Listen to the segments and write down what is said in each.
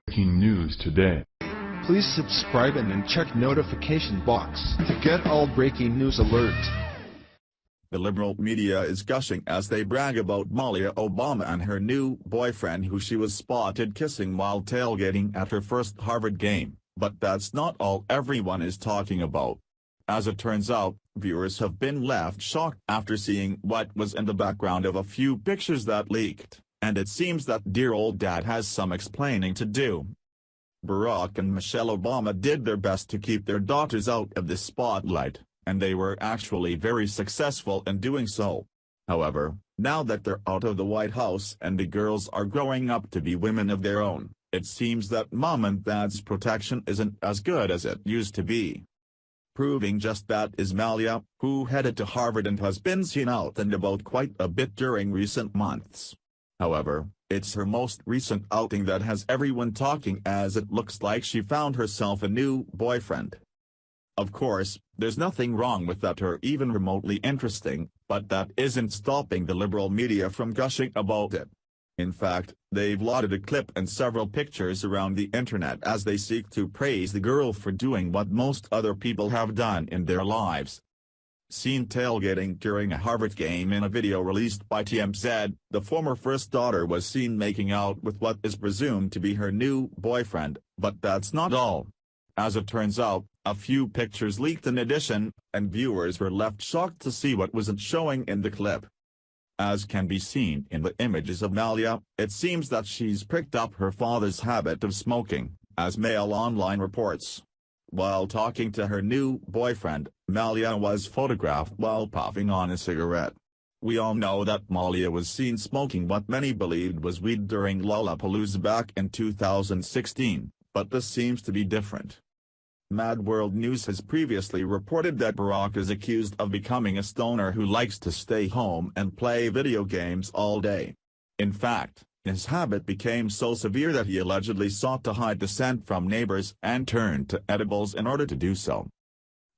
Breaking news today. Please subscribe and then check notification box to get all breaking news alerts. The liberal media is gushing as they brag about Malia Obama and her new boyfriend who she was spotted kissing while tailgating at her first Harvard game, but that's not all everyone is talking about. As it turns out, viewers have been left shocked after seeing what was in the background of a few pictures that leaked, and it seems that dear old dad has some explaining to do. Barack and Michelle Obama did their best to keep their daughters out of the spotlight, and they were actually very successful in doing so. However, now that they're out of the White House and the girls are growing up to be women of their own, it seems that mom and dad's protection isn't as good as it used to be. Proving just that is Malia, who headed to Harvard and has been seen out and about quite a bit during recent months. However, it's her most recent outing that has everyone talking, as it looks like she found herself a new boyfriend. Of course, there's nothing wrong with that or even remotely interesting, but that isn't stopping the liberal media from gushing about it. In fact, they've lauded a clip and several pictures around the internet as they seek to praise the girl for doing what most other people have done in their lives. Seen tailgating during a Harvard game in a video released by TMZ, the former first daughter was seen making out with what is presumed to be her new boyfriend, but that's not all. As it turns out, a few pictures leaked in addition, and viewers were left shocked to see what wasn't showing in the clip. As can be seen in the images of Malia, it seems that she's picked up her father's habit of smoking, as Mail Online reports. While talking to her new boyfriend, Malia was photographed while puffing on a cigarette. We all know that Malia was seen smoking what many believed was weed during Lollapalooza back in 2016, but this seems to be different. Mad World News has previously reported that Barack is accused of becoming a stoner who likes to stay home and play video games all day. In fact, his habit became so severe that he allegedly sought to hide the scent from neighbors and turned to edibles in order to do so.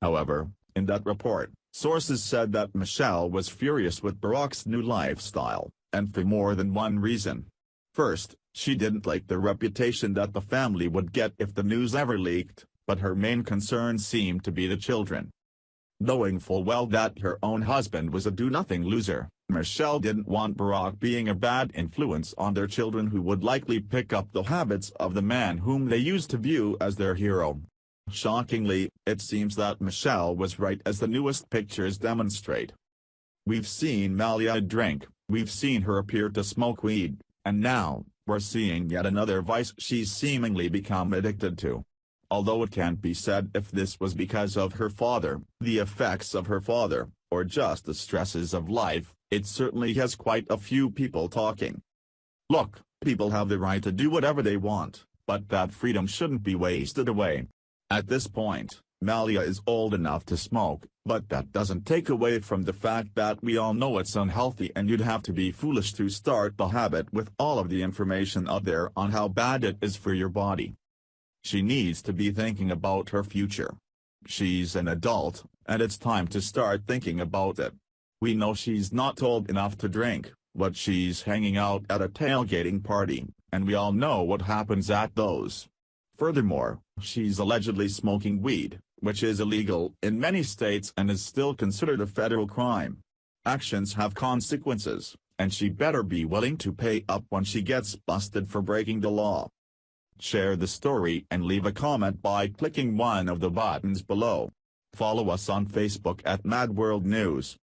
However, in that report, sources said that Michelle was furious with Barack's new lifestyle, and for more than one reason. First, she didn't like the reputation that the family would get if the news ever leaked, but her main concern seemed to be the children. Knowing full well that her own husband was a do-nothing loser, Michelle didn't want Barack being a bad influence on their children who would likely pick up the habits of the man whom they used to view as their hero. Shockingly, it seems that Michelle was right, as the newest pictures demonstrate. We've seen Malia drink, we've seen her appear to smoke weed, and now, we're seeing yet another vice she's seemingly become addicted to. Although it can't be said if this was because of her father, the effects of her father, or just the stresses of life, it certainly has quite a few people talking. Look, people have the right to do whatever they want, but that freedom shouldn't be wasted away. At this point, Malia is old enough to smoke, but that doesn't take away from the fact that we all know it's unhealthy, and you'd have to be foolish to start the habit with all of the information out there on how bad it is for your body. She needs to be thinking about her future. She's an adult, and it's time to start thinking about it. We know she's not old enough to drink, but she's hanging out at a tailgating party, and we all know what happens at those. Furthermore, she's allegedly smoking weed, which is illegal in many states and is still considered a federal crime. Actions have consequences, and she better be willing to pay up when she gets busted for breaking the law. Share the story and leave a comment by clicking one of the buttons below. Follow us on Facebook at Mad World News.